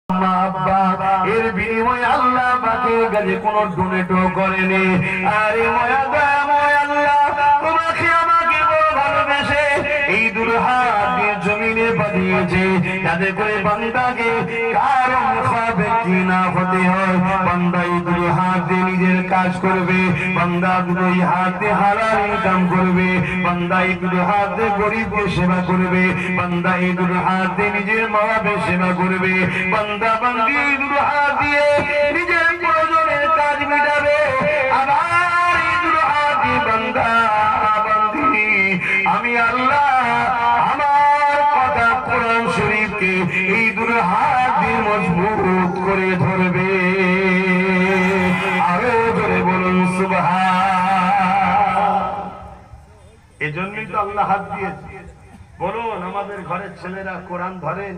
এর বিনিময়ে আল্লাহ পাকের কাছে কোনো ডোনেটও করেনি। আরে ময়া দয়াময় আল্লাহ তোমাকে আমাকে বড় ভালোবেসে এই দুই হাত দিয়ে জমিনে পাঠিয়েছে যাতে করে বান্দাকে কারো মুখাপেক্ষী না হতে হয়। বান্দা এই দুই হাত দিয়ে নিজের কাজ করবে, বান্দা দুই হাত দিয়ে হালাল ইনকাম করবে, বান্দা এই দুই হাত দিয়ে গরিবকে সেবা করবে, বান্দা এই দুই হাত দিয়ে নিজের মা বাপের সেবা করবে, বান্দা বান্দি এই দুই হাত দিয়ে নিজের প্রয়োজনের কাজ মেটাবে। আবার এই দুই হাত দিয়ে বান্দা বান্দি আমি আল্লাহ আমার কথা কোরআন শরীফকে এই দুই হাত দিয়ে মজবুত করে ধরবে। আরো জোরে বলুন সুবহান। এজন্যই তো আল্লাহ হাত দিয়েছে। বলুন আমাদের ঘরের ছেলেরা কোরআন ধরেন?